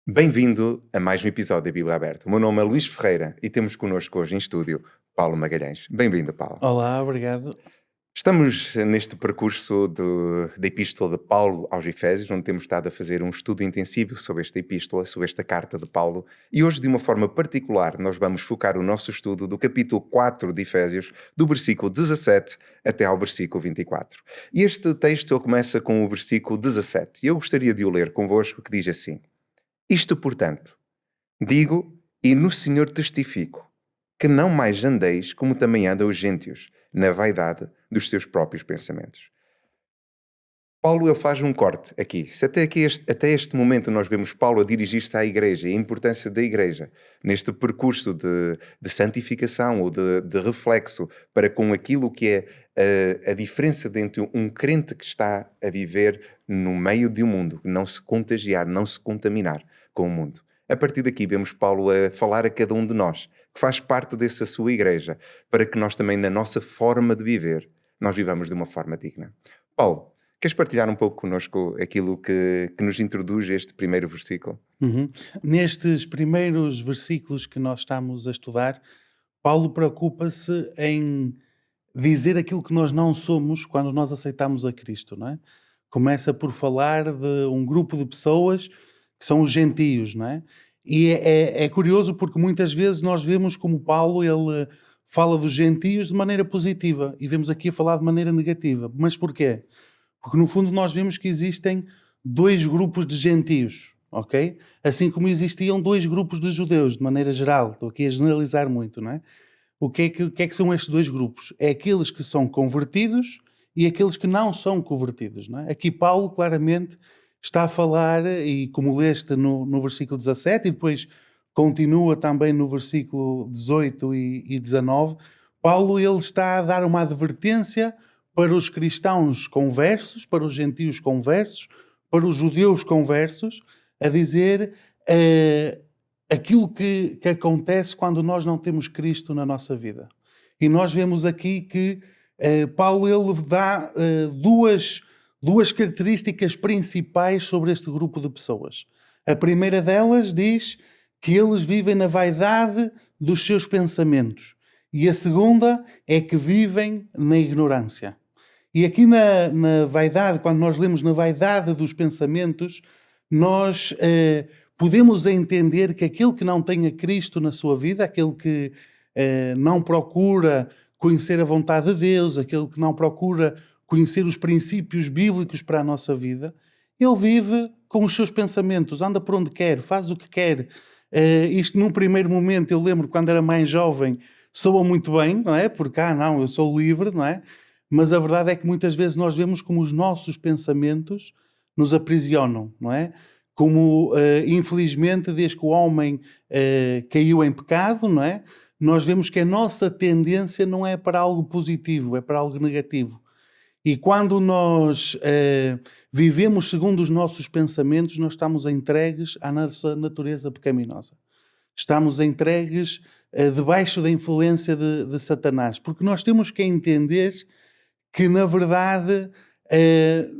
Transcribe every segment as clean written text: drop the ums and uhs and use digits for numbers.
Bem-vindo a mais um episódio da Bíblia Aberta. O meu nome é Luís Ferreira e temos connosco hoje em estúdio Paulo Magalhães. Bem-vindo, Paulo. Olá, obrigado. Estamos neste percurso da Epístola de Paulo aos Efésios, onde temos estado a fazer um estudo intensivo sobre esta epístola, sobre esta carta de Paulo, e hoje, de uma forma particular, nós vamos focar o nosso estudo do capítulo 4 de Efésios, do versículo 17 até ao versículo 24. E este texto ele começa com o versículo 17, e eu gostaria de o ler convosco, que diz assim: Isto, portanto, digo e no Senhor testifico, que não mais andeis como também andam os gentios, na vaidade dos seus próprios pensamentos. Paulo ele faz um corte aqui. Se até este momento nós vemos Paulo a dirigir-se à igreja e a importância da igreja neste percurso de santificação ou de reflexo para com aquilo que é a diferença entre um crente que está a viver no meio de um mundo, não se contagiar, não se contaminar com o mundo. A partir daqui vemos Paulo a falar a cada um de nós, que faz parte dessa sua igreja, para que nós também, na nossa forma de viver, nós vivamos de uma forma digna. Paulo, queres partilhar um pouco connosco aquilo que nos introduz este primeiro versículo? Nestes primeiros versículos que nós estamos a estudar, Paulo preocupa-se em dizer aquilo que nós não somos quando nós aceitamos a Cristo, não é? Começa por falar de um grupo de pessoas que são os gentios, não é? E é curioso porque muitas vezes nós vemos como Paulo ele fala dos gentios de maneira positiva e vemos aqui a falar de maneira negativa. Mas porquê? Porque no fundo nós vemos que existem dois grupos de gentios, ok? Assim como existiam dois grupos de judeus, de maneira geral. Estou aqui a generalizar muito, não é? O que é que são estes dois grupos? É aqueles que são convertidos e aqueles que não são convertidos, não é? Aqui Paulo claramente está a falar, e como leste no versículo 17 e depois continua também no versículo 18 e 19, Paulo ele está a dar uma advertência para os cristãos conversos, para os gentios conversos, para os judeus conversos, a dizer aquilo que acontece quando nós não temos Cristo na nossa vida. E nós vemos aqui que Paulo ele dá duas características principais sobre este grupo de pessoas. A primeira delas diz que eles vivem na vaidade dos seus pensamentos. E a segunda é que vivem na ignorância. E aqui na vaidade, quando nós lemos na vaidade dos pensamentos, nós podemos entender que aquele que não tem a Cristo na sua vida, aquele que não procura conhecer a vontade de Deus, aquele que não procura conhecer os princípios bíblicos para a nossa vida, ele vive com os seus pensamentos, anda por onde quer, faz o que quer. Isto num primeiro momento, eu lembro quando era mais jovem, soa muito bem, não é? Porque, não, eu sou livre, não é? Mas a verdade é que muitas vezes nós vemos como os nossos pensamentos nos aprisionam, não é? Como, infelizmente, desde que o homem caiu em pecado, não é? Nós vemos que a nossa tendência não é para algo positivo, é para algo negativo. E quando nós vivemos segundo os nossos pensamentos, nós estamos entregues à nossa natureza pecaminosa. Estamos entregues debaixo da influência de Satanás. Porque nós temos que entender que, na verdade,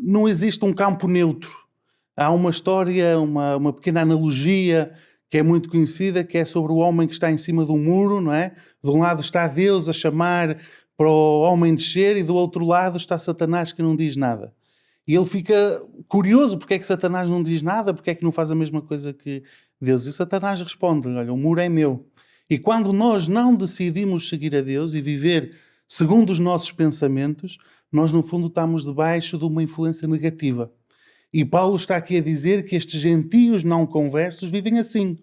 não existe um campo neutro. Há uma história, uma pequena analogia que é muito conhecida, que é sobre o homem que está em cima do muro, não é? De um lado está Deus a chamar para o homem descer e do outro lado está Satanás que não diz nada. E ele fica curioso porque é que Satanás não diz nada, porque é que não faz a mesma coisa que Deus. E Satanás responde-lhe, olha, o muro é meu. E quando nós não decidimos seguir a Deus e viver segundo os nossos pensamentos, nós no fundo estamos debaixo de uma influência negativa. E Paulo está aqui a dizer que estes gentios não conversos vivem assim,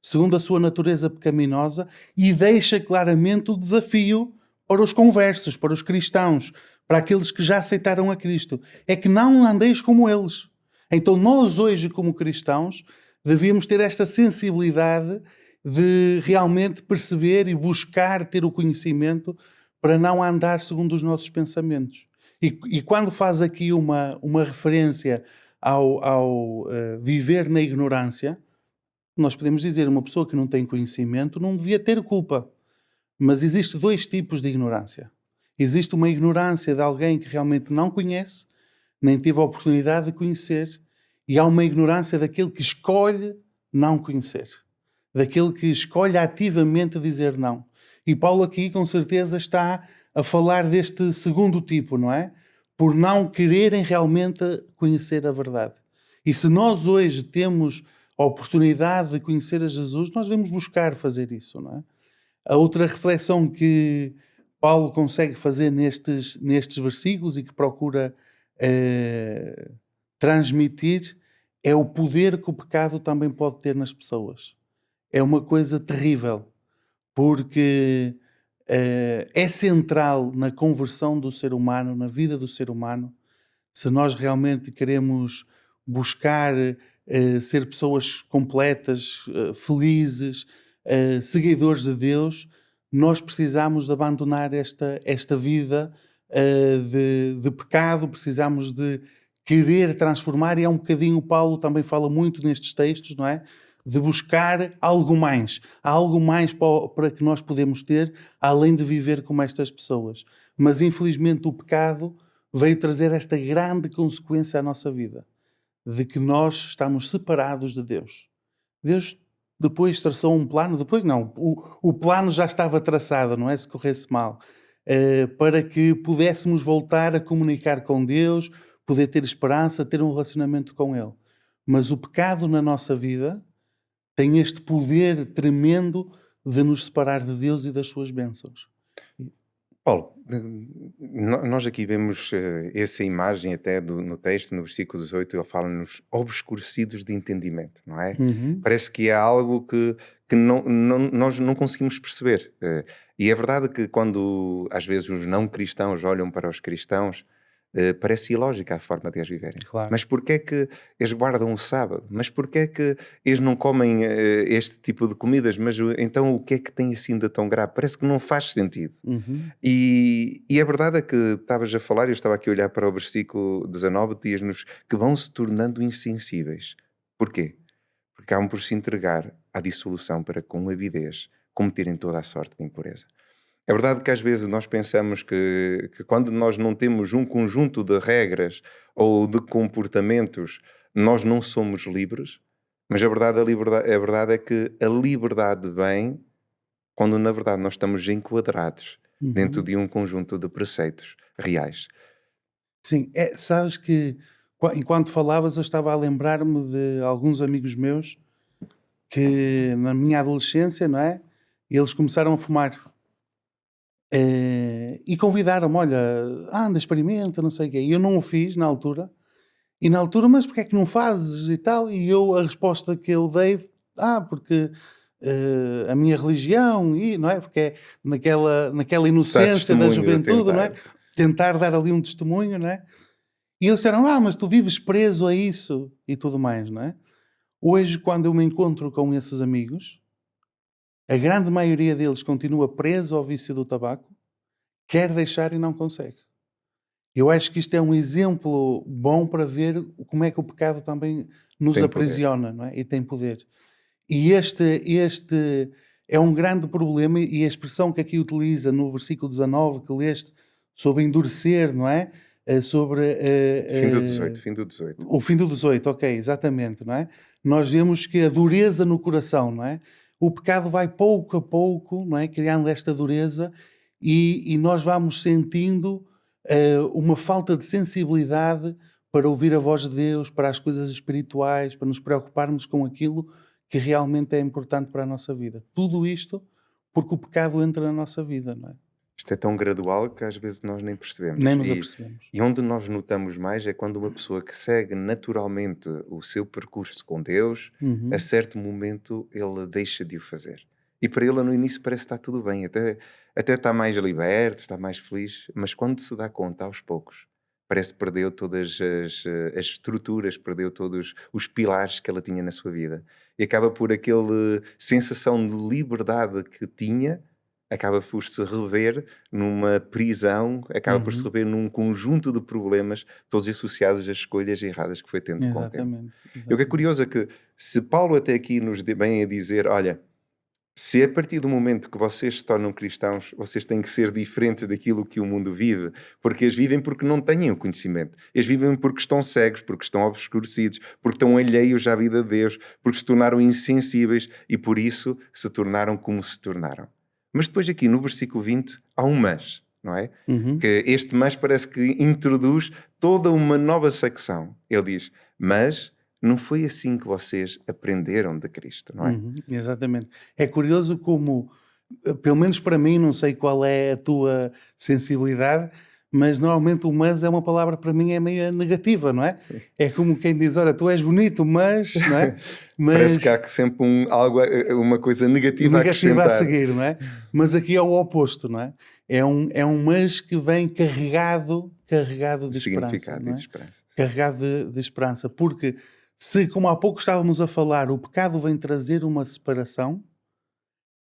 segundo a sua natureza pecaminosa, e deixa claramente o desafio para os conversos, para os cristãos, para aqueles que já aceitaram a Cristo. É que não andeis como eles. Então nós hoje, como cristãos, devíamos ter esta sensibilidade de realmente perceber e buscar ter o conhecimento para não andar segundo os nossos pensamentos. E quando faz aqui uma referência ao viver na ignorância, nós podemos dizer uma pessoa que não tem conhecimento não devia ter culpa. Mas existem dois tipos de ignorância. Existe uma ignorância de alguém que realmente não conhece, nem teve a oportunidade de conhecer, e há uma ignorância daquele que escolhe não conhecer, daquele que escolhe ativamente dizer não. E Paulo aqui, com certeza, está a falar deste segundo tipo, não é? Por não quererem realmente conhecer a verdade. E se nós hoje temos a oportunidade de conhecer a Jesus, nós devemos buscar fazer isso, não é? A outra reflexão que Paulo consegue fazer nestes versículos e que procura eh, transmitir é o poder que o pecado também pode ter nas pessoas. É uma coisa terrível, porque é central na conversão do ser humano, na vida do ser humano, se nós realmente queremos buscar ser pessoas completas, felizes, seguidores de Deus, nós precisamos de abandonar esta vida de pecado, precisamos de querer transformar, e é um bocadinho, o Paulo também fala muito nestes textos, não é? De buscar algo mais. Há algo mais para que nós podemos ter, além de viver como estas pessoas. Mas infelizmente o pecado veio trazer esta grande consequência à nossa vida, de que nós estamos separados de Deus. Deus depois traçou um plano, depois não, o plano já estava traçado, não é? Se corresse mal, para que pudéssemos voltar a comunicar com Deus, poder ter esperança, ter um relacionamento com Ele. Mas o pecado na nossa vida tem este poder tremendo de nos separar de Deus e das suas bênçãos. Paulo, nós aqui vemos essa imagem até no texto, no versículo 18, ele fala-nos obscurecidos de entendimento, não é? Uhum. Parece que é algo que nós não conseguimos perceber. E é verdade que quando às vezes os não cristãos olham para os cristãos, parece ilógica a forma de eles viverem. Claro. Mas porquê é que eles guardam o sábado? Mas porquê é que eles não comem este tipo de comidas? Mas então o que é que tem assim de tão grave? Parece que não faz sentido. Uhum. E a verdade é que estavas a falar, eu estava aqui a olhar para o versículo 19, diz-nos que vão se tornando insensíveis. Porquê? Porque acabam por se entregar à dissolução para com avidez cometerem toda a sorte de impureza. É verdade que às vezes nós pensamos que quando nós não temos um conjunto de regras ou de comportamentos, nós não somos livres, mas a verdade é que a liberdade vem quando na verdade nós estamos enquadrados dentro Uhum. de um conjunto de preceitos reais. Sim, sabes que enquanto falavas eu estava a lembrar-me de alguns amigos meus que na minha adolescência, não é? Eles começaram a fumar. E convidaram-me, olha, anda, experimenta, não sei o quê. E eu não o fiz na altura. E na altura, mas porque é que não fazes e tal? E eu, a resposta que eu dei, porque a minha religião, e não é? Porque é naquela Está inocência da testemunho de juventude, não é? tentar. Tentar dar ali um testemunho, não é? E eles disseram: mas tu vives preso a isso e tudo mais, não é? Hoje, quando eu me encontro com esses amigos, a grande maioria deles continua preso ao vício do tabaco, quer deixar e não consegue. Eu acho que isto é um exemplo bom para ver como é que o pecado também nos Tem poder. aprisiona, não é? E tem poder. E este é um grande problema, e a expressão que aqui utiliza no versículo 19 que leste, sobre endurecer, não é? Sobre Fim do 18, fim do 18. o fim do 18, ok, exatamente, não é? Nós vemos que a dureza no coração, não é? O pecado vai pouco a pouco, não é? Criando esta dureza, e nós vamos sentindo uma falta de sensibilidade para ouvir a voz de Deus, para as coisas espirituais, para nos preocuparmos com aquilo que realmente é importante para a nossa vida. Tudo isto porque o pecado entra na nossa vida, não é? Isto é tão gradual que às vezes nós nem Nem percebemos. nos E, apercebemos. e onde nós notamos mais é quando uma pessoa que segue naturalmente o seu percurso com Deus, a Uhum. certo momento ele deixa de o fazer. E para ele no início parece que está tudo bem, até está mais liberto, está mais feliz, mas quando se dá conta aos poucos, parece que perdeu todas as estruturas, perdeu todos os pilares que ela tinha na sua vida. E acaba por aquela sensação de liberdade que tinha, acaba por se rever numa prisão, acaba por se Uhum. rever num conjunto de problemas, todos associados às escolhas erradas que foi tendo com o tempo. Exatamente, E o que é exatamente. curioso é que, se Paulo até aqui nos vem a dizer, olha, Se a partir do momento que vocês se tornam cristãos, vocês têm que ser diferentes daquilo que o mundo vive, porque eles vivem porque não têm o conhecimento. Eles vivem porque estão cegos, porque estão obscurecidos, porque estão alheios à vida de Deus, porque se tornaram insensíveis e por isso se tornaram como se tornaram. Mas depois aqui no versículo 20 há um mas, não é? Uhum. Que este mas parece que introduz toda uma nova secção. Ele diz, mas não foi assim que vocês aprenderam de Cristo, não é? Uhum, exatamente. É curioso como, pelo menos para mim, não sei qual é a tua sensibilidade, mas normalmente o mas é uma palavra para mim é meio negativa, não é? É como quem diz, olha, tu és bonito, mas, não é? Parece que Mas há sempre uma coisa negativa a negativa a acrescentar. seguir, não é? Mas aqui é o oposto, não é? É um mas que vem carregado de esperança, Significado e não é? esperança. Carregado de esperança, porque se, como há pouco estávamos a falar, o pecado vem trazer uma separação,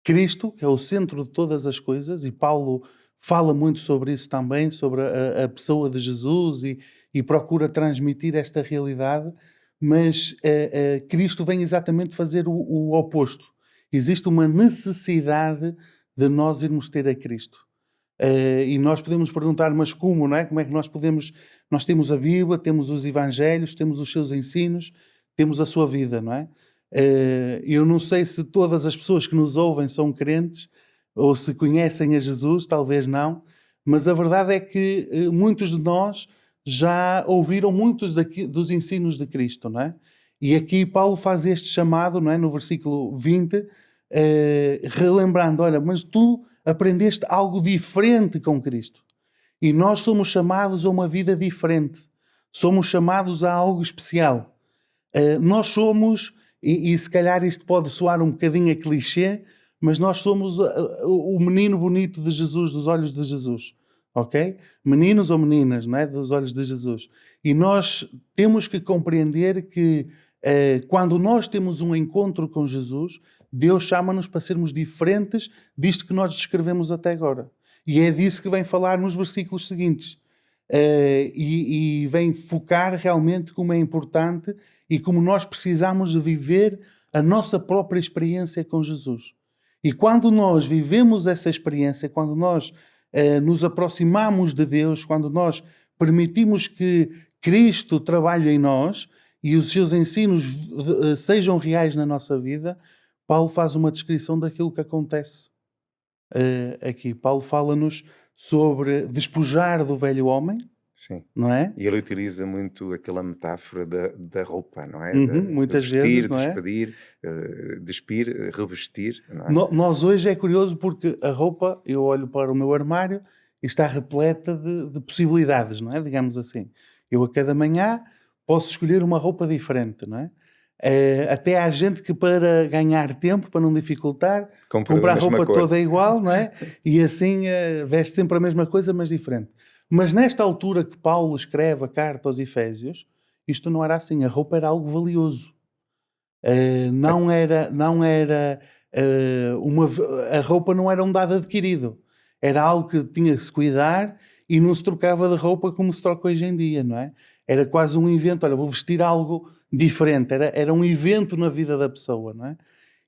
Cristo, que é o centro de todas as coisas, e Paulo fala muito sobre isso também, sobre a pessoa de Jesus e procura transmitir esta realidade, mas Cristo vem exatamente fazer o oposto. Existe uma necessidade de nós irmos ter a Cristo. E nós podemos perguntar, mas como, não é? Como é que nós podemos... Nós temos a Bíblia, temos os Evangelhos, temos os seus ensinos, temos a sua vida, não é? Eu não sei se todas as pessoas que nos ouvem são crentes ou se conhecem a Jesus, talvez não, mas a verdade é que muitos de nós já ouviram muitos dos ensinos de Cristo, não é? E aqui Paulo faz este chamado, não é? No versículo 20, relembrando, olha, mas tu aprendeste algo diferente com Cristo. E nós somos chamados a uma vida diferente. Somos chamados a algo especial. Nós somos, e se calhar isto pode soar um bocadinho a clichê, mas nós somos o menino bonito de Jesus, dos olhos de Jesus. Ok? Meninos ou meninas, não é? Dos olhos de Jesus. E nós temos que compreender que quando nós temos um encontro com Jesus, Deus chama-nos para sermos diferentes disto que nós descrevemos até agora. E é disso que vem falar nos versículos seguintes. E vem focar realmente como é importante e como nós precisamos de viver a nossa própria experiência com Jesus. E quando nós vivemos essa experiência, quando nós nos aproximamos de Deus, quando nós permitimos que Cristo trabalhe em nós e os seus ensinos sejam reais na nossa vida, Paulo faz uma descrição daquilo que acontece aqui. Paulo fala-nos sobre despojar do velho homem, Sim. não é? E ele utiliza muito aquela metáfora da roupa, não é? Uhum, De muitas vezes, vestir, não é? despedir, despir, revestir, não é? Nós hoje é curioso porque a roupa, eu olho para o meu armário e está repleta de possibilidades, não é? Digamos assim. Eu a cada manhã posso escolher uma roupa diferente, não é? Até há gente que para ganhar tempo, para não dificultar, Compra da compra a mesma roupa cor. toda igual, não é? E assim veste sempre a mesma coisa, mas diferente. Mas nesta altura que Paulo escreve a carta aos Efésios, isto não era assim. A roupa era algo valioso. Não era a roupa não era um dado adquirido, era algo que tinha que se cuidar e não se trocava de roupa como se troca hoje em dia, não é? Era quase um evento, olha, vou vestir algo diferente, era um evento na vida da pessoa, não é?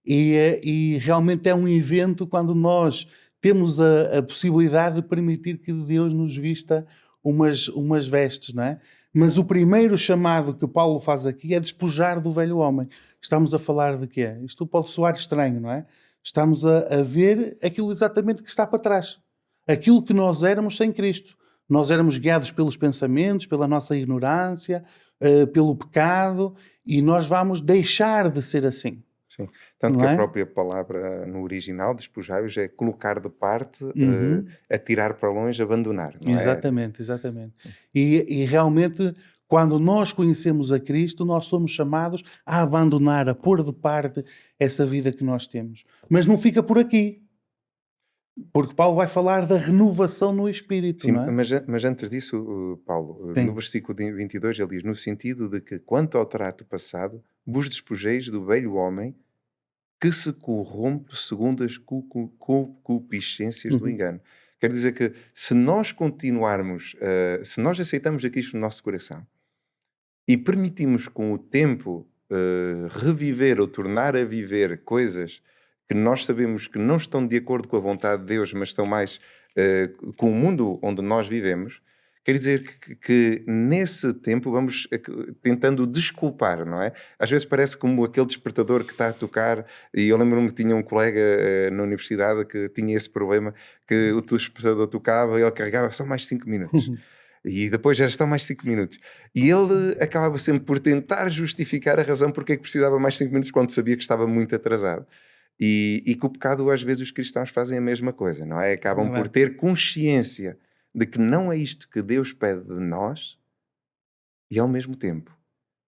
E realmente é um evento quando nós temos a possibilidade de permitir que Deus nos vista umas vestes, não é? Mas o primeiro chamado que Paulo faz aqui é despojar do velho homem. Estamos a falar de quê? Isto pode soar estranho, não é? Estamos a ver aquilo exatamente que está para trás. Aquilo que nós éramos sem Cristo. Nós éramos guiados pelos pensamentos, pela nossa ignorância, pelo pecado, e nós vamos deixar de ser assim, Sim. Tanto não que a é? própria palavra no original, despojai-vos, é colocar de parte, Uhum. atirar para longe, abandonar, não é? Exatamente, exatamente. E realmente, quando nós conhecemos a Cristo, nós somos chamados a abandonar, a pôr de parte essa vida que nós temos. Mas não fica por aqui, porque Paulo vai falar da renovação no Espírito, Sim, não é? mas antes disso, Paulo, no Sim. versículo 22 ele diz, no sentido de que, quanto ao trato passado, vos despojeis do velho homem que se corrompe segundo as concupiscências do Uhum. engano. Quer dizer que se nós continuarmos, se nós aceitamos a Cristo no nosso coração e permitimos com o tempo reviver ou tornar a viver coisas que nós sabemos que não estão de acordo com a vontade de Deus, mas estão mais com o mundo onde nós vivemos, quer dizer que nesse tempo vamos tentando desculpar, não é? Às vezes parece como aquele despertador que está a tocar, e eu lembro-me que tinha um colega na universidade que tinha esse problema, que o despertador tocava e ele carregava só mais 5 minutos. E depois já estão mais 5 minutos. E ele acabava sempre por tentar justificar a razão porque é que precisava mais 5 minutos quando sabia que estava muito atrasado. E que o pecado, às vezes, os cristãos fazem a mesma coisa, não é? É Acabam por verdade. ter consciência de que não é isto que Deus pede de nós e, ao mesmo tempo,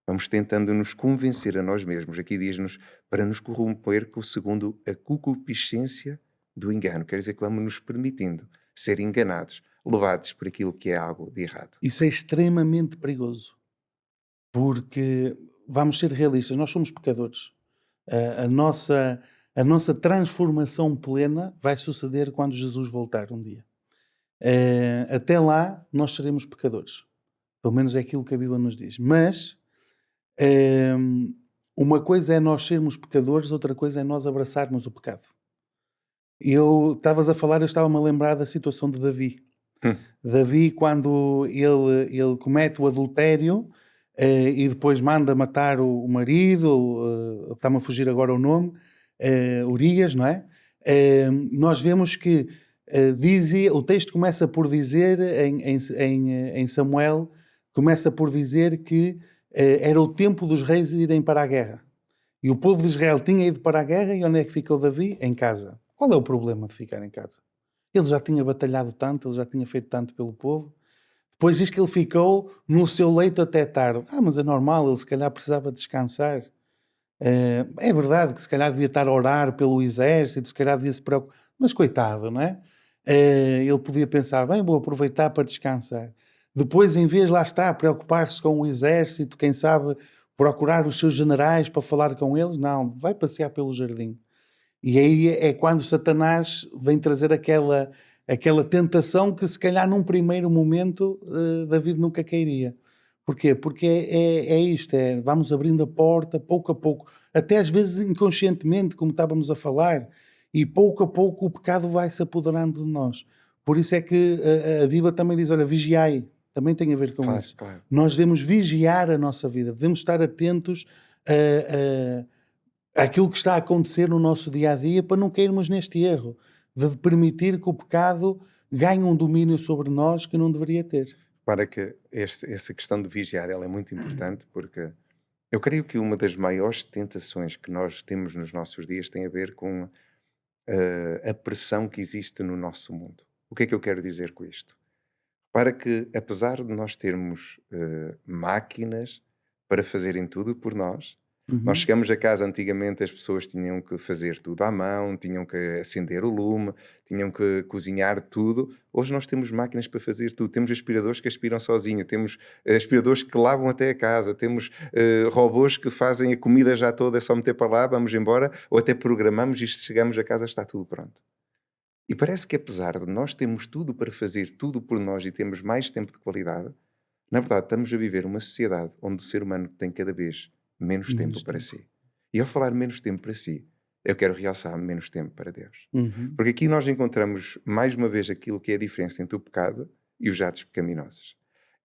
vamos tentando nos convencer a nós mesmos. Aqui diz-nos para nos corromper segundo a concupiscência do engano. Quer dizer que vamos nos permitindo ser enganados, levados por aquilo que é algo de errado. Isso é extremamente perigoso, porque vamos ser realistas, nós somos pecadores. A a nossa transformação plena vai suceder quando Jesus voltar um dia. Até lá, nós seremos pecadores. Pelo menos é aquilo que a Bíblia nos diz. Mas eh, uma coisa é nós sermos pecadores, outra coisa é nós abraçarmos o pecado. Estavas a falar, eu estava-me a lembrar da situação de Davi. Hum, Davi, quando ele comete o adultério e depois manda matar o marido, está-me a fugir agora o nome, Urias, não é? Nós vemos que dizia, o texto começa por dizer, em Samuel, começa por dizer que era o tempo dos reis irem para a guerra. E o povo de Israel tinha ido para a guerra e onde é que ficou Davi? Em casa. Qual é o problema de ficar em casa? Ele já tinha batalhado tanto, ele já tinha feito tanto pelo povo. Depois diz que ele ficou no seu leito até tarde. Mas é normal, ele se calhar precisava descansar. É verdade que se calhar devia estar a orar pelo exército, se calhar devia se preocupar. Mas coitado, não é? Ele podia pensar, bem, vou aproveitar para descansar. Depois, em vez, lá está, preocupar-se com o exército, quem sabe procurar os seus generais para falar com eles, não, vai passear pelo jardim. E aí é quando Satanás vem trazer aquela tentação que se calhar num primeiro momento David nunca queria. Porquê? Porque é isto, vamos abrindo a porta pouco a pouco, até às vezes inconscientemente, como estávamos a falar, e pouco a pouco o pecado vai se apoderando de nós. Por isso é que a Bíblia também diz, olha, vigiai, também tem a ver com claro, isso. claro. Nós devemos vigiar a nossa vida, devemos estar atentos àquilo que está a acontecer no nosso dia a dia para não cairmos neste erro de permitir que o pecado ganhe um domínio sobre nós que não deveria ter. Para que essa questão de vigiar ela é muito importante porque eu creio que uma das maiores tentações que nós temos nos nossos dias tem a ver com a pressão que existe no nosso mundo. O que é que eu quero dizer com isto? Para que, apesar de nós termos máquinas para fazerem tudo por nós, nós Uhum. chegamos a casa, antigamente as pessoas tinham que fazer tudo à mão, tinham que acender o lume, tinham que cozinhar tudo. Hoje nós temos máquinas para fazer tudo. Temos aspiradores que aspiram sozinho, temos aspiradores que lavam até a casa, temos robôs que fazem a comida já toda, é só meter para lá, vamos embora, ou até programamos e chegamos a casa, está tudo pronto. E parece que apesar de nós termos tudo para fazer tudo por nós e temos mais tempo de qualidade, na verdade estamos a viver uma sociedade onde o ser humano tem cada vez menos tempo Menos para tempo. si. E ao falar menos tempo para si, eu quero realçar menos tempo para Deus. Uhum. Porque aqui nós encontramos mais uma vez aquilo que é a diferença entre o pecado e os atos pecaminosos.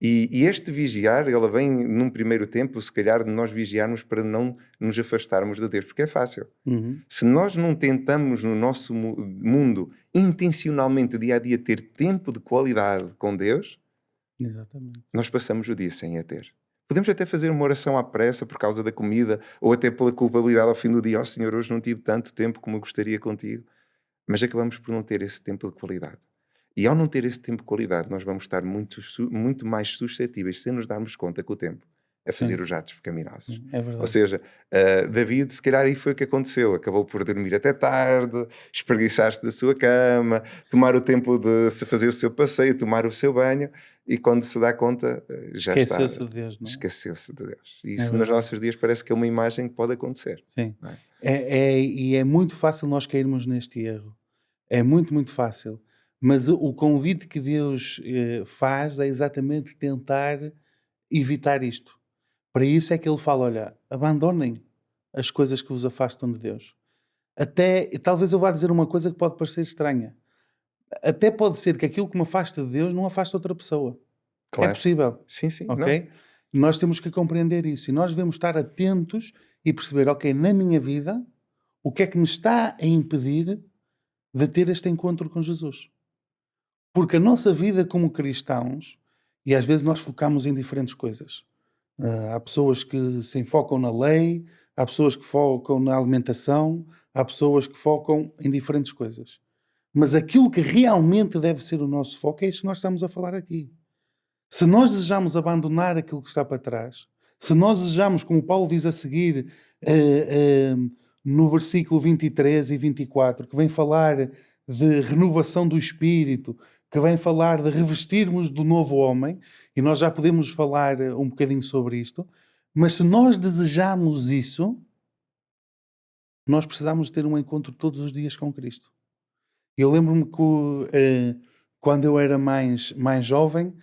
E este vigiar, ele vem num primeiro tempo, se calhar, de nós vigiarmos para não nos afastarmos de Deus, porque é fácil. Uhum. Se nós não tentamos no nosso mundo intencionalmente dia a dia ter tempo de qualidade com Deus, Exatamente. nós passamos o dia sem a ter. Podemos até fazer uma oração à pressa por causa da comida ou até pela culpabilidade ao fim do dia. Senhor, hoje não tive tanto tempo como eu gostaria contigo. Mas acabamos por não ter esse tempo de qualidade. E ao não ter esse tempo de qualidade, nós vamos estar muito mais suscetíveis, sem nos darmos conta com o tempo, a fazer Sim, os atos pecaminosos. é Ou verdade. seja, David, se calhar aí foi o que aconteceu. Acabou por dormir até tarde, espreguiçar-se da sua cama, tomar o tempo de se fazer o seu passeio, tomar o seu banho, e quando se dá conta, já está, Esqueceu-se de Deus, não é? esqueceu-se de Deus. E É isso nos verdade. nossos dias parece que é uma imagem que pode acontecer. Sim. Não é? E é muito fácil nós cairmos neste erro. É muito, muito fácil. Mas o convite que Deus faz é exatamente tentar evitar isto. Para isso é que ele fala: olha, abandonem as coisas que vos afastam de Deus. Até, talvez eu vá dizer uma coisa que pode parecer estranha. Até pode ser que aquilo que me afasta de Deus não afaste outra pessoa. É Claro. possível, Sim, sim, não. ok? Nós temos que compreender isso e nós devemos estar atentos e perceber, ok, na minha vida, o que é que me está a impedir de ter este encontro com Jesus? Porque a nossa vida como cristãos, e às vezes nós focamos em diferentes coisas. Há pessoas que se enfocam na lei, há pessoas que focam na alimentação, há pessoas que focam em diferentes coisas. Mas aquilo que realmente deve ser o nosso foco é isto que nós estamos a falar aqui. Se nós desejamos abandonar aquilo que está para trás, se nós desejamos, como Paulo diz a seguir, no versículo 23 e 24, que vem falar de renovação do espírito, que vem falar de revestirmos do novo homem, e nós já podemos falar um bocadinho sobre isto, mas se nós desejamos isso, nós precisamos ter um encontro todos os dias com Cristo. Eu lembro-me que quando eu era mais jovem,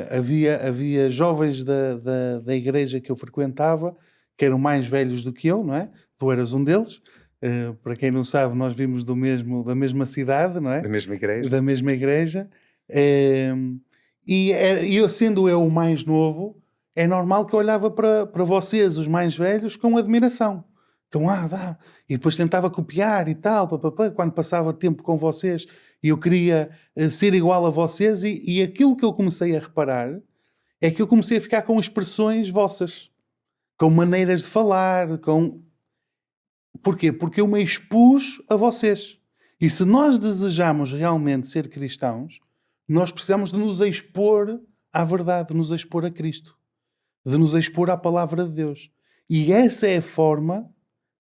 havia jovens da igreja que eu frequentava que eram mais velhos do que eu, não é? Tu eras um deles. Para quem não sabe, nós vimos da mesma cidade, não é? Da mesma igreja. Da mesma igreja. E eu, sendo eu o mais novo, é normal que eu olhava para vocês, os mais velhos, com admiração. Então, dá. E depois tentava copiar e tal, papapá, quando passava tempo com vocês e eu queria ser igual a vocês. E aquilo que eu comecei a reparar é que eu comecei a ficar com expressões vossas, com maneiras de falar, com... Porquê? Porque eu me expus a vocês. E se nós desejamos realmente ser cristãos, nós precisamos de nos expor à verdade, de nos expor a Cristo, de nos expor à palavra de Deus. E essa é a forma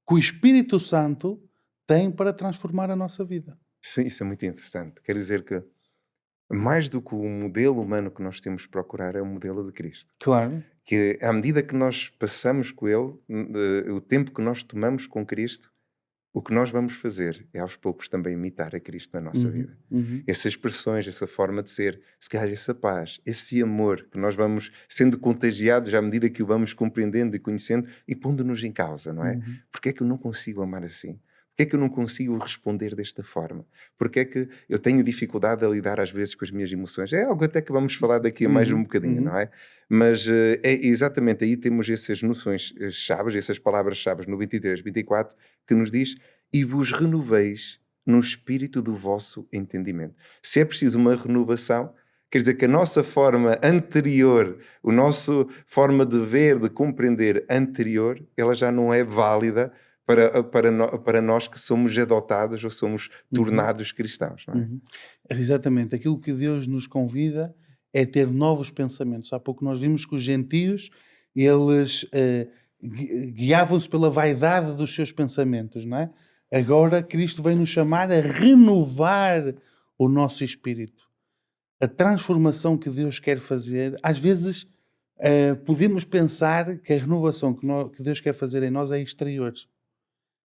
que o Espírito Santo tem para transformar a nossa vida. Sim, isso é muito interessante. Quer dizer que mais do que o modelo humano que nós temos que procurar é o modelo de Cristo. Claro. Que à medida que nós passamos com Ele, o tempo que nós tomamos com Cristo, o que nós vamos fazer é aos poucos também imitar a Cristo na nossa vida. Essas expressões, essa forma de ser, se calhar essa paz, esse amor que nós vamos sendo contagiados à medida que o vamos compreendendo e conhecendo e pondo-nos em causa, não é? Porque é que eu não consigo amar assim? Porque é que eu não consigo responder desta forma? Porque é que eu tenho dificuldade a lidar às vezes com as minhas emoções? É algo até que vamos falar daqui a mais um bocadinho, não é? Mas é exatamente aí temos essas noções chaves, essas palavras-chave no 23, 24, que nos diz: e vos renoveis no espírito do vosso entendimento. Se é preciso uma renovação, quer dizer que a nossa forma anterior, a nossa forma de ver, de compreender anterior, ela já não é válida para nós que somos adotados ou somos tornados cristãos, não é? Exatamente. Aquilo que Deus nos convida é ter novos pensamentos. Há pouco nós vimos que os gentios, eles guiavam-se pela vaidade dos seus pensamentos, não é? Agora Cristo vem nos chamar a renovar o nosso espírito. A transformação que Deus quer fazer, às vezes podemos pensar que a renovação que Deus quer fazer em nós é exterior.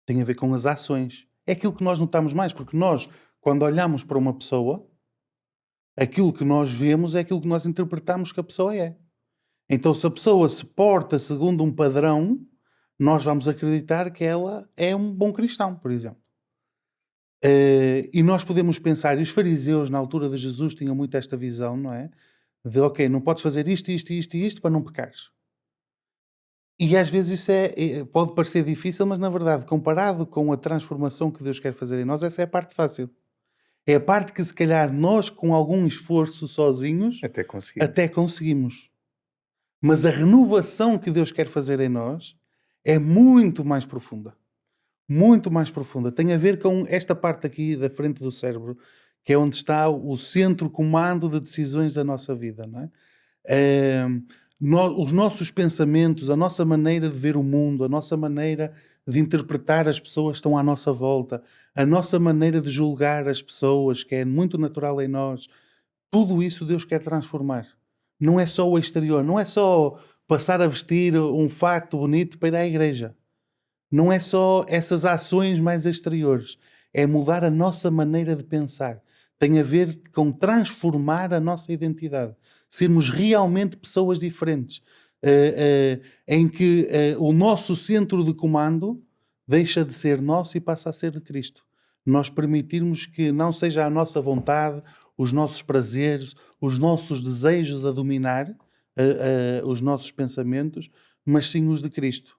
Tem a ver com as ações. É aquilo que nós notamos mais, porque nós, quando olhamos para uma pessoa, aquilo que nós vemos é aquilo que nós interpretamos que a pessoa é. Então, se a pessoa se porta segundo um padrão, nós vamos acreditar que ela é um bom cristão, por exemplo. E nós podemos pensar, e os fariseus na altura de Jesus tinham muito esta visão, não é? De, ok, não podes fazer isto, isto, isto e isto para não pecares. E às vezes isso pode parecer difícil, mas na verdade, comparado com a transformação que Deus quer fazer em nós, essa é a parte fácil. É a parte que se calhar nós, com algum esforço sozinhos, até conseguimos. Mas a renovação que Deus quer fazer em nós é muito mais profunda. Muito mais profunda. Tem a ver com esta parte aqui da frente do cérebro, que é onde está o centro comando de decisões da nossa vida, não é? Os nossos pensamentos, a nossa maneira de ver o mundo, a nossa maneira de interpretar as pessoas que estão à nossa volta, a nossa maneira de julgar as pessoas, que é muito natural em nós, tudo isso Deus quer transformar. Não é só o exterior, não é só passar a vestir um fato bonito para ir à igreja. Não é só essas ações mais exteriores. É mudar a nossa maneira de pensar. Tem a ver com transformar a nossa identidade. Sermos realmente pessoas diferentes. Em que o nosso centro de comando deixa de ser nosso e passa a ser de Cristo. Nós permitirmos que não seja a nossa vontade, os nossos prazeres, os nossos desejos a dominar os nossos pensamentos, mas sim os de Cristo.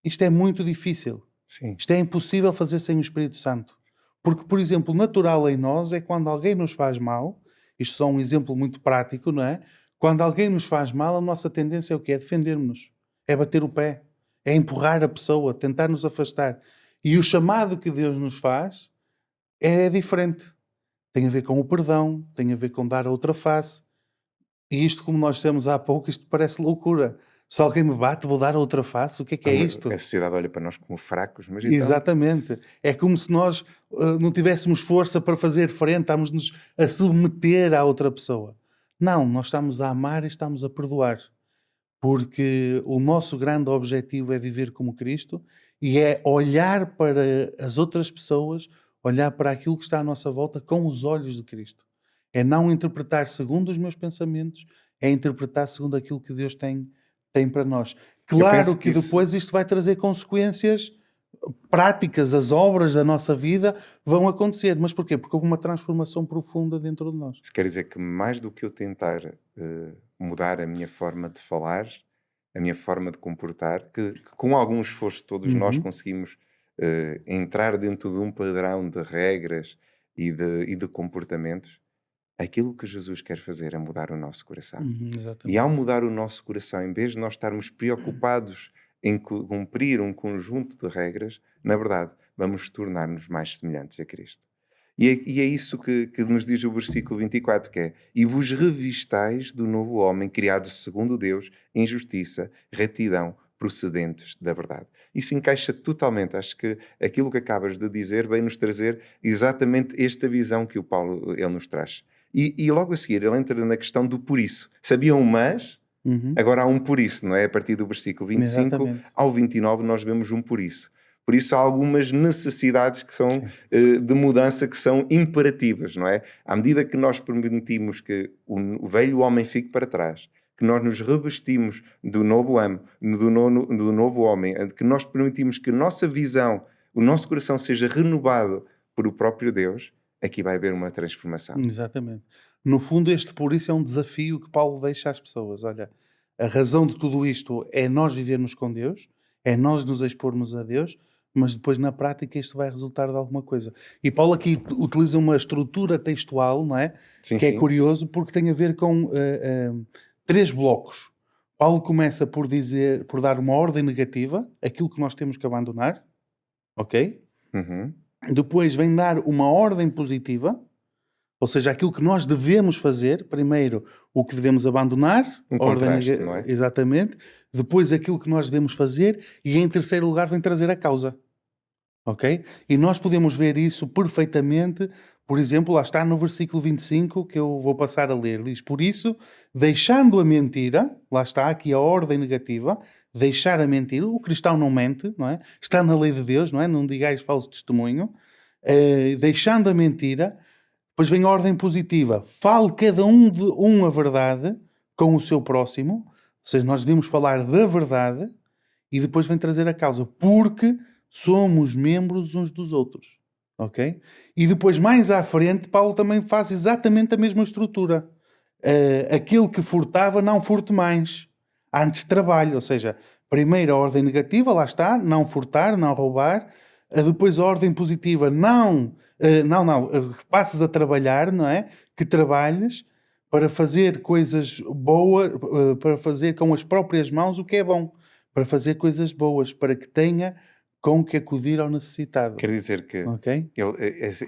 Isto é muito difícil. Sim. Isto é impossível fazer sem o Espírito Santo. Porque, por exemplo, natural em nós é quando alguém nos faz mal, isto é só um exemplo muito prático, não é? Quando alguém nos faz mal, a nossa tendência é o quê? É defendermos-nos, é bater o pé, é empurrar a pessoa, tentar nos afastar. E o chamado que Deus nos faz é diferente. Tem a ver com o perdão, tem a ver com dar a outra face. E isto, como nós dissemos há pouco, isto parece loucura. Se alguém me bate, vou dar a outra face. O que é A isto? sociedade olha para nós como fracos, mas então, Exatamente. É como se nós não tivéssemos força para fazer frente, estamos-nos a submeter à outra pessoa. Não, nós estamos a amar e estamos a perdoar. Porque o nosso grande objetivo é viver como Cristo e é olhar para as outras pessoas, olhar para aquilo que está à nossa volta com os olhos de Cristo. É não interpretar segundo os meus pensamentos, é interpretar segundo aquilo que Deus tem para nós. eu Claro penso que que isso, depois isto vai trazer consequências práticas, as obras da nossa vida vão acontecer. Mas porquê? Porque houve uma transformação profunda dentro de nós. isso quer dizer que mais do que eu tentar mudar a minha forma de falar, a minha forma de comportar, que com algum esforço todos nós Uhum, conseguimos entrar dentro de um padrão de regras e de comportamentos, aquilo que Jesus quer fazer é mudar o nosso coração. E ao exatamente. mudar o nosso coração, em vez de nós estarmos preocupados em cumprir um conjunto de regras, na verdade, vamos tornar-nos mais semelhantes a Cristo. E é isso que nos diz o versículo 24, que é: E vos revistais do novo homem, criado segundo Deus, em justiça, retidão, procedentes da verdade. Isso encaixa totalmente. Acho que aquilo que acabas de dizer vem nos trazer exatamente esta visão que o Paulo ele nos traz. E logo a seguir ele entra na questão do por isso. Sabiam, mas Uhum, agora há um por isso, não é? A partir do versículo 25 exatamente. ao 29 nós vemos um por isso. Por isso há algumas necessidades que são Sim. de mudança que são imperativas, não é? À medida que nós permitimos que o velho homem fique para trás, que nós nos revestimos do novo homem, do novo homem, que nós permitimos que a nossa visão, o nosso coração seja renovado por o próprio Deus, aqui vai haver uma transformação. Exatamente. No fundo, este por isso é um desafio que Paulo deixa às pessoas. Olha, a razão de tudo isto é nós vivermos com Deus, é nós nos expormos a Deus, mas depois na prática isto vai resultar de alguma coisa. E Paulo aqui utiliza uma estrutura textual, não é? Sim, Que é sim. curioso porque tem a ver com três blocos. Paulo começa por dizer, por dar uma ordem negativa, aquilo que nós temos que abandonar, ok? Uhum. Depois vem dar uma ordem positiva, ou seja, aquilo que nós devemos fazer, primeiro o que devemos abandonar, Um contraste, não é? exatamente, depois aquilo que nós devemos fazer e em terceiro lugar vem trazer a causa, ok? E nós podemos ver isso perfeitamente, por exemplo, lá está no versículo 25 que eu vou passar a ler, diz, por isso, deixando a mentira, lá está aqui a ordem negativa, deixar a mentira, o cristão não mente, não é? Está na lei de Deus, não é? Não digais falso testemunho, deixando a mentira, depois vem a ordem positiva. Fale cada um de um a verdade com o seu próximo. Ou seja, nós devemos falar da verdade e depois vem trazer a causa. Porque somos membros uns dos outros. Ok? E depois, mais à frente, Paulo também faz exatamente a mesma estrutura. Aquele que furtava, não furte mais. Antes trabalhe. Ou seja, primeiro a ordem negativa, lá está, não furtar, não roubar. Depois a ordem positiva, que passes a trabalhar, não é? Que trabalhes para fazer coisas boas, para fazer com as próprias mãos o que é bom, para fazer coisas boas, para que tenha com que acudir ao necessitado, Quer dizer que ok?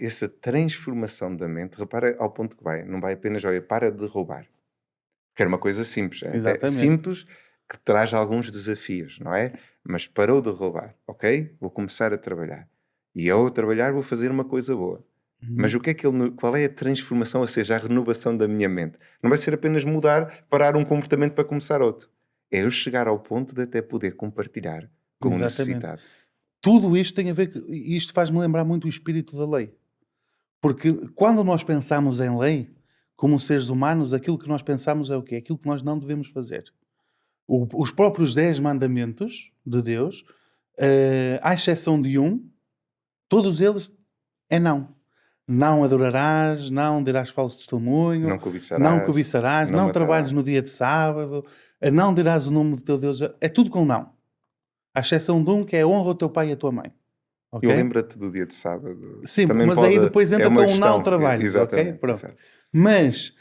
essa transformação da mente, repara ao ponto que vai, não vai apenas, olha, para de roubar. Que era uma coisa simples, é até Exatamente. simples, que traz alguns desafios, não é? Mas parou de roubar, ok? Vou começar a trabalhar. E ao trabalhar vou fazer uma coisa boa. Mas Uhum. o que é que qual é a transformação, ou seja, a renovação da minha mente? Não vai ser apenas mudar, parar um comportamento para começar outro. É eu chegar ao ponto de até poder compartilhar com o Exatamente. necessitado. Tudo isto tem a ver, isto faz-me lembrar muito o espírito da lei. Porque quando nós pensamos em lei, como seres humanos, aquilo que nós pensamos é o quê? Aquilo que nós não devemos fazer. Os próprios 10 mandamentos de Deus À exceção de um, todos eles é não. Não adorarás, não dirás falso testemunho, Não não cobiçarás, cobiçarás, não não trabalhes matarás. no dia de sábado, não dirás o nome do teu Deus. É tudo com não. À exceção de um, que é honra o teu pai e a tua mãe. Eu Ok? lembra-te do dia de sábado. Sim, Também mas aí pode, depois é entra uma com o não questão, trabalhos, ok? exatamente, Pronto. exato. Mas,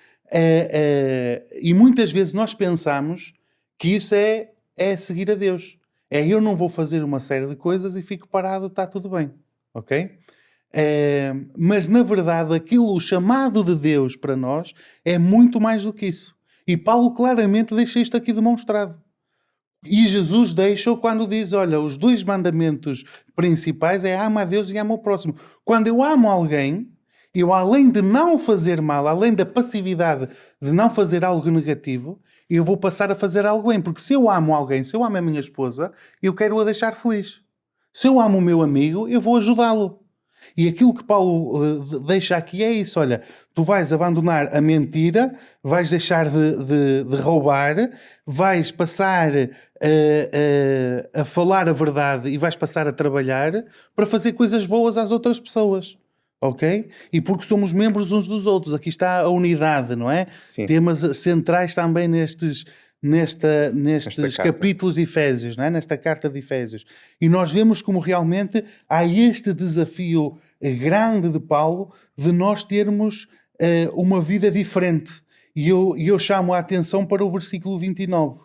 e muitas vezes nós pensamos que isso é seguir a Deus. É eu não vou fazer uma série de coisas e fico parado, está tudo bem, ok? Mas na verdade, aquilo, o chamado de Deus para nós é muito mais do que isso. E Paulo claramente deixa isto aqui demonstrado. E Jesus deixa-o quando diz: olha, os dois mandamentos principais é ama a Deus e ama o próximo. Quando eu amo alguém, eu além de não o fazer mal, além da passividade de não fazer algo negativo, eu vou passar a fazer algo bem. Porque se eu amo alguém, se eu amo a minha esposa, eu quero-a deixar feliz. Se eu amo o meu amigo, eu vou ajudá-lo. E aquilo que Paulo deixa aqui é isso: olha, tu vais abandonar a mentira, vais deixar de roubar, vais passar a falar a verdade e vais passar a trabalhar para fazer coisas boas às outras pessoas. Ok? E porque somos membros uns dos outros. Aqui está a unidade, não é? Sim, Temas centrais também esta nestes carta. capítulos de Efésios, não é? Nesta carta de Efésios. E nós vemos como realmente há este desafio grande de Paulo de nós termos uma vida diferente. E eu chamo a atenção para o versículo 29.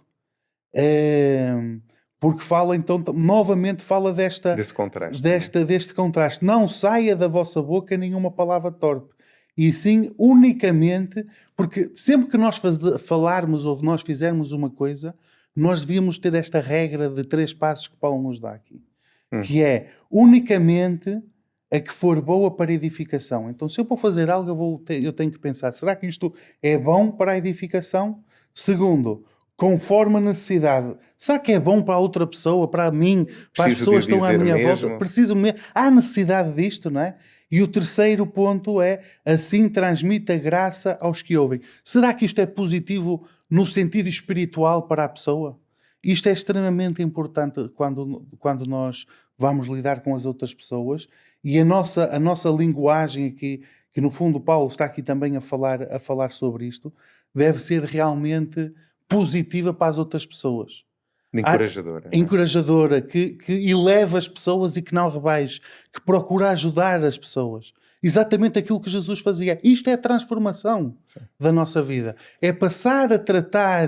Porque fala então, novamente fala Desse contraste, não é? deste contraste. Não saia da vossa boca nenhuma palavra torpe. E sim, unicamente, porque sempre que nós falarmos ou nós fizermos uma coisa, nós devíamos ter esta regra de 3 passos que Paulo nos dá aqui. Hum. Que é unicamente a que for boa para edificação. Então, se eu vou fazer algo, eu tenho que pensar, será que isto é bom para a edificação? Segundo, conforme a necessidade. Será que é bom para a outra pessoa, para mim, para as Preciso de o pessoas que estão à dizer minha volta? mesmo. Preciso mesmo. Há necessidade disto, não é? E o terceiro ponto é, assim transmite a graça aos que ouvem. Será que isto é positivo no sentido espiritual para a pessoa? Isto é extremamente importante quando nós vamos lidar com as outras pessoas e a nossa linguagem aqui, que no fundo Paulo está aqui também a falar sobre isto, deve ser realmente positiva para as outras pessoas. De Há- encorajadora, não é? Encorajadora, que eleva as pessoas e que não rebaixe, que procura ajudar as pessoas. Exatamente aquilo que Jesus fazia. Isto é a transformação Sim. da nossa vida. É passar a tratar,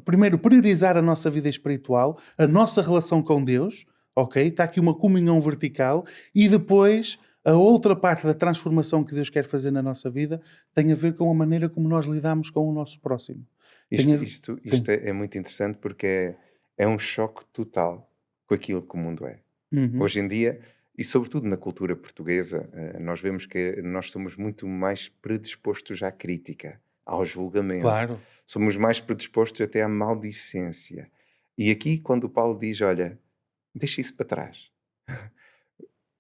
primeiro, priorizar a nossa vida espiritual, a nossa relação com Deus, ok? Está aqui uma comunhão vertical, e depois a outra parte da transformação que Deus quer fazer na nossa vida tem a ver com a maneira como nós lidamos com o nosso próximo. Tem Isto, a... isto, Sim. isto é muito interessante porque é um choque total com aquilo que o mundo é. Uhum. Hoje em dia, e sobretudo na cultura portuguesa, nós vemos que nós somos muito mais predispostos à crítica, ao julgamento. Claro. Somos mais predispostos até à maldicência. E aqui, quando o Paulo diz, olha, deixa isso para trás.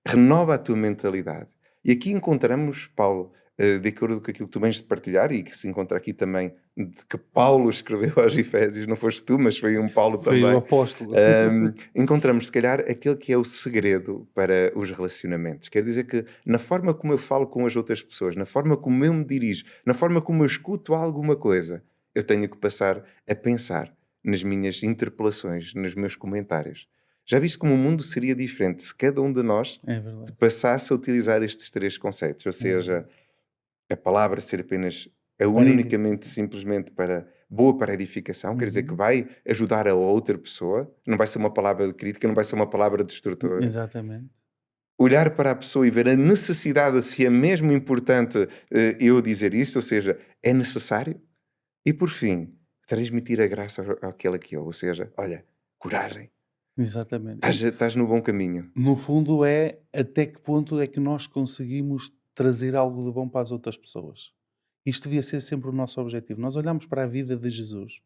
Renova a tua mentalidade. E aqui encontramos, Paulo, de acordo com aquilo que tu vens de partilhar e que se encontra aqui também, de que Paulo escreveu aos Efésios, não foste tu, mas foi um Paulo Foi o também. apóstolo. Encontramos, se calhar, aquele que é o segredo para os relacionamentos. Quer dizer que na forma como eu falo com as outras pessoas, na forma como eu me dirijo, na forma como eu escuto alguma coisa, eu tenho que passar a pensar nas minhas interpelações, nos meus comentários. Já viste como o mundo seria diferente se cada um de nós É verdade. passasse a utilizar estes 3 conceitos, ou seja, a palavra ser apenas Para unicamente, simplesmente para boa para a edificação, quer dizer que Uhum. vai ajudar a outra pessoa, não vai ser uma palavra de crítica, não vai ser uma palavra destrutora. Exatamente. Olhar para a pessoa e ver a necessidade, se é mesmo importante eu dizer isto, ou seja, é necessário. E por fim, transmitir a graça àquele que ouve, ou seja, olha, coragem, Exatamente. estás no bom caminho. No fundo é até que ponto é que nós conseguimos trazer algo de bom para as outras pessoas. Isto devia ser sempre o nosso objetivo. Nós olhamos para a vida de Jesus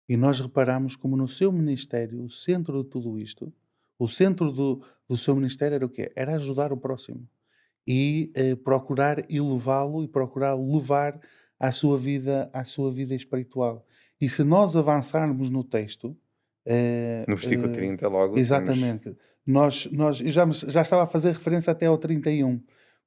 e nós reparamos como no seu ministério, o centro de tudo isto, o centro do seu ministério era o quê? Era ajudar o próximo. E procurar elevá-lo e procurar levar à sua vida espiritual. E se nós avançarmos no texto, Eh, No versículo eh, 30 logo temos exatamente. Eu já estava a fazer referência até ao 31,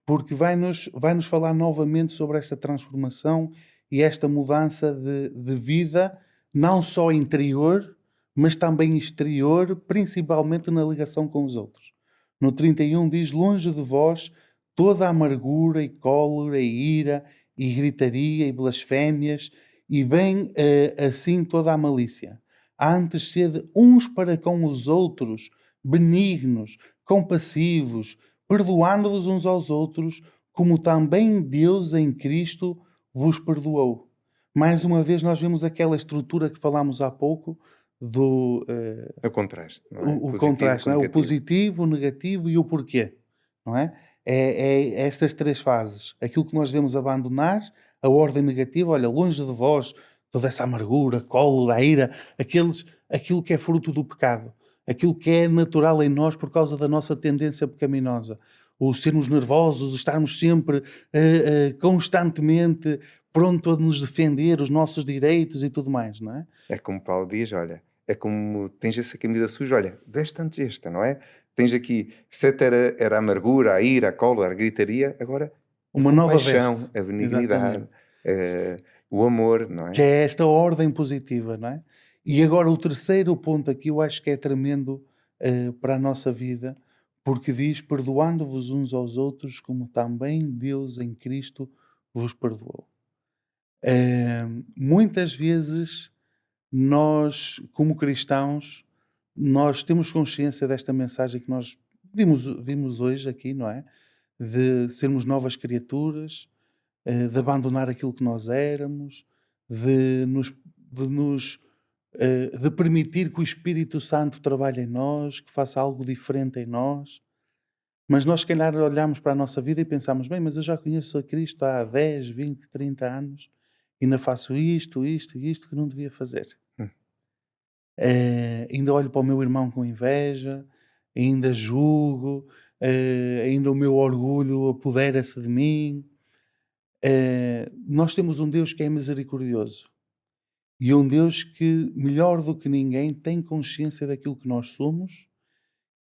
porque vai-nos falar novamente sobre esta transformação e esta mudança de vida, não só interior, mas também exterior, principalmente na ligação com os outros. No 31 diz: longe de vós toda a amargura e cólera e ira e gritaria e blasfémias, e bem assim toda a malícia. Antes sede uns para com os outros benignos, compassivos, perdoando-vos uns aos outros, como também Deus em Cristo vos perdoou. Mais uma vez, nós vemos aquela estrutura que falámos há pouco do o contraste, não é? o Positivo contraste, com não é? O negativo. positivo, o negativo e o porquê, não é? É estas três fases. Aquilo que nós devemos abandonar, a ordem negativa, olha, longe de vós toda essa amargura, cólera, a ira, aquilo que é fruto do pecado, aquilo que é natural em nós por causa da nossa tendência pecaminosa. O sermos nervosos, o estarmos sempre, constantemente pronto a nos defender os nossos direitos e tudo mais, não é? É como Paulo diz, olha, é como tens essa camisa suja, olha, veste antes esta, não é? Tens aqui, sete era a amargura, a ira, a cólera, a gritaria, agora a Uma nova veste, compaixão, a benignidade, exatamente. o amor, não Que é? é esta ordem positiva, não é? E agora o terceiro ponto aqui eu acho que é tremendo, para a nossa vida, porque diz: "Perdoando-vos uns aos outros, como também Deus em Cristo vos perdoou". Muitas vezes nós, como cristãos, nós temos consciência desta mensagem que nós vimos hoje aqui, não é? De sermos novas criaturas, de abandonar aquilo que nós éramos, de permitir que o Espírito Santo trabalhe em nós, que faça algo diferente em nós. Mas nós, se calhar, olhamos para a nossa vida e pensamos: bem, mas eu já conheço a Cristo há 10, 20, 30 anos e ainda faço isto, isto e isto que não devia fazer. Hum, Ainda olho para o meu irmão com inveja, ainda julgo, ainda o meu orgulho apodera-se de mim. Nós temos um Deus que é misericordioso e um Deus que, melhor do que ninguém, tem consciência daquilo que nós somos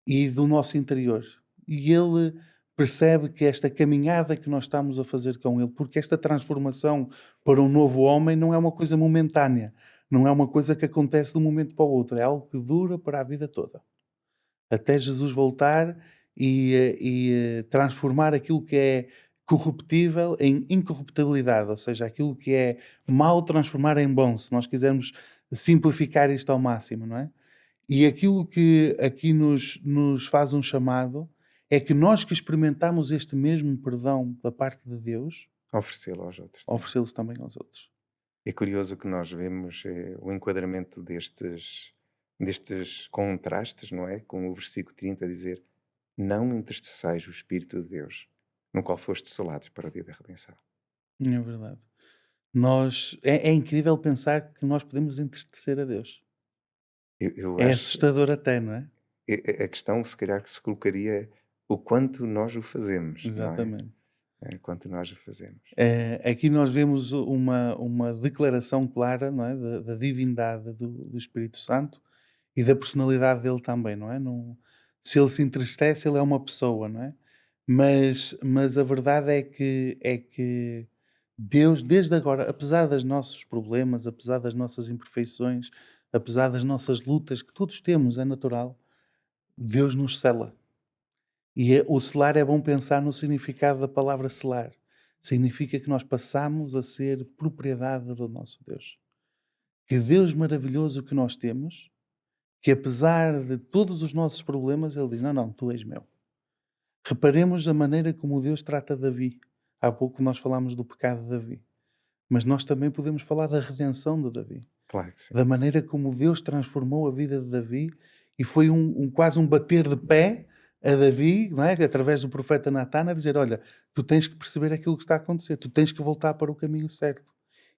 e do nosso interior. E Ele percebe que esta caminhada que nós estamos a fazer com Ele, porque esta transformação para um novo homem não é uma coisa momentânea, não é uma coisa que acontece de um momento para o outro, é algo que dura para a vida toda. Até Jesus voltar e transformar aquilo que é corruptível em incorruptibilidade, ou seja, aquilo que é mau transformar em bom, se nós quisermos simplificar isto ao máximo, não é? E aquilo que aqui nos faz um chamado é que nós que experimentamos este mesmo perdão da parte de Deus, oferecê-lo aos outros também. oferecê-los também aos outros. É curioso que nós vemos o enquadramento destes contrastes, não é? Com o versículo 30 a dizer: não entristeçais o Espírito de Deus, no qual foste selados para o dia da redenção. É verdade. É incrível pensar que nós podemos entristecer a Deus. Eu É acho, assustador até, não é? a questão se calhar que se colocaria é o quanto nós o fazemos, não é? Exatamente. É, quanto nós o fazemos. Aqui nós vemos uma declaração clara, não é, da divindade do Espírito Santo e da personalidade dele também, não é? Não, se ele se entristece, ele é uma pessoa, não é? Mas a verdade é que Deus, desde agora, apesar dos nossos problemas, apesar das nossas imperfeições, apesar das nossas lutas, que todos temos, é natural, Deus nos cela. O selar é bom pensar no significado da palavra selar. Significa que nós passamos a ser propriedade do nosso Deus. Que Deus maravilhoso que nós temos, que apesar de todos os nossos problemas, Ele diz: não, não, tu és meu. Reparemos da maneira como Deus trata Davi. Há pouco nós falámos do pecado de Davi, mas nós também podemos falar da redenção de Davi. Claro que sim. Da maneira como Deus transformou a vida de Davi e foi quase um bater de pé a Davi, não é? Através do profeta Natan, a dizer: olha, tu tens que perceber aquilo que está a acontecer, tu tens que voltar para o caminho certo.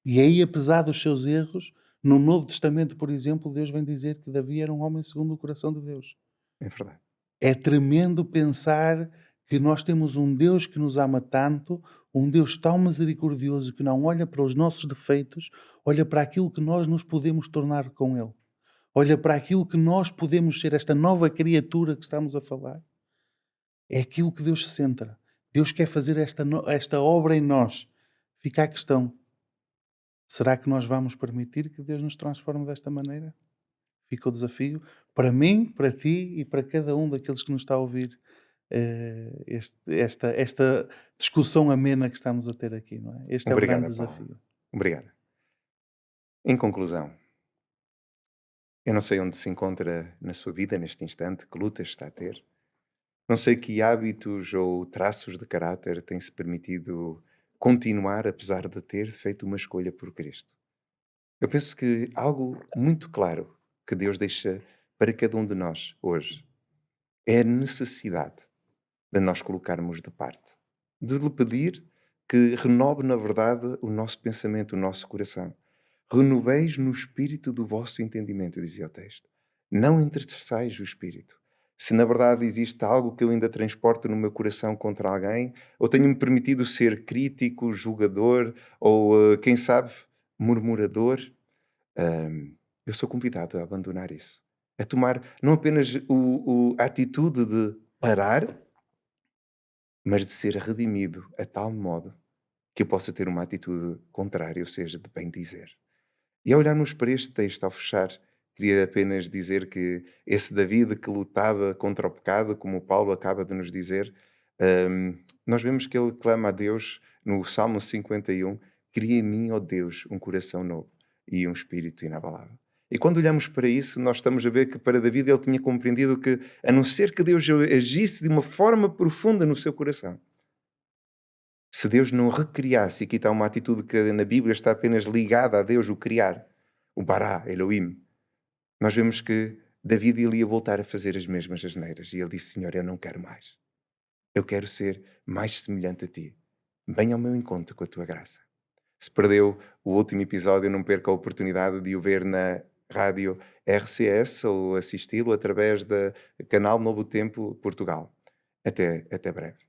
E aí, apesar dos seus erros, no Novo Testamento, por exemplo, Deus vem dizer que Davi era um homem segundo o coração de Deus. É verdade. É tremendo pensar que nós temos um Deus que nos ama tanto, um Deus tão misericordioso que não olha para os nossos defeitos, olha para aquilo que nós nos podemos tornar com Ele. olha para aquilo que nós podemos ser, esta nova criatura que estamos a falar. É aquilo que Deus se centra. Deus quer fazer esta obra em nós. Fica a questão: será que nós vamos permitir que Deus nos transforme desta maneira? Fica o desafio para mim, para ti e para cada um daqueles que nos está a ouvir, esta discussão amena que estamos a ter aqui, não é? Este é o grande Obrigado, Paulo. desafio. Obrigado. Em conclusão, eu não sei onde se encontra na sua vida neste instante, que lutas está a ter. Não sei que hábitos ou traços de caráter tem-se permitido continuar, apesar de ter feito uma escolha por Cristo. Eu penso que algo muito claro que Deus deixa para cada um de nós hoje é a necessidade de nós colocarmos de parte, de lhe pedir que renove, na verdade, o nosso pensamento, o nosso coração. Renoveis no espírito do vosso entendimento, dizia o texto. Não entristeçais o espírito. Se na verdade existe algo que eu ainda transporto no meu coração contra alguém, ou tenho-me permitido ser crítico, julgador, ou quem sabe, murmurador, eu sou convidado a abandonar isso. A tomar não apenas a atitude de parar, mas de ser redimido a tal modo que eu possa ter uma atitude contrária, ou seja, de bem dizer. E ao olharmos para este texto, ao fechar, queria apenas dizer que esse David que lutava contra o pecado, como o Paulo acaba de nos dizer, nós vemos que ele clama a Deus no Salmo 51, cria em mim, ó Deus, um coração novo e um espírito inabalável. E quando olhamos para isso, nós estamos a ver que para David ele tinha compreendido que, a não ser que Deus agisse de uma forma profunda no seu coração, se Deus não recriasse, e aqui está uma atitude que na Bíblia está apenas ligada a Deus, o criar, o bará, Elohim, nós vemos que David ele ia voltar a fazer as mesmas asneiras. E ele disse, Senhor, eu não quero mais. Eu quero ser mais semelhante a Ti. Venha ao meu encontro com a Tua graça. Se perdeu o último episódio, não perca a oportunidade de o ver na rádio RCS ou assisti-lo através do canal Novo Tempo Portugal. Até breve.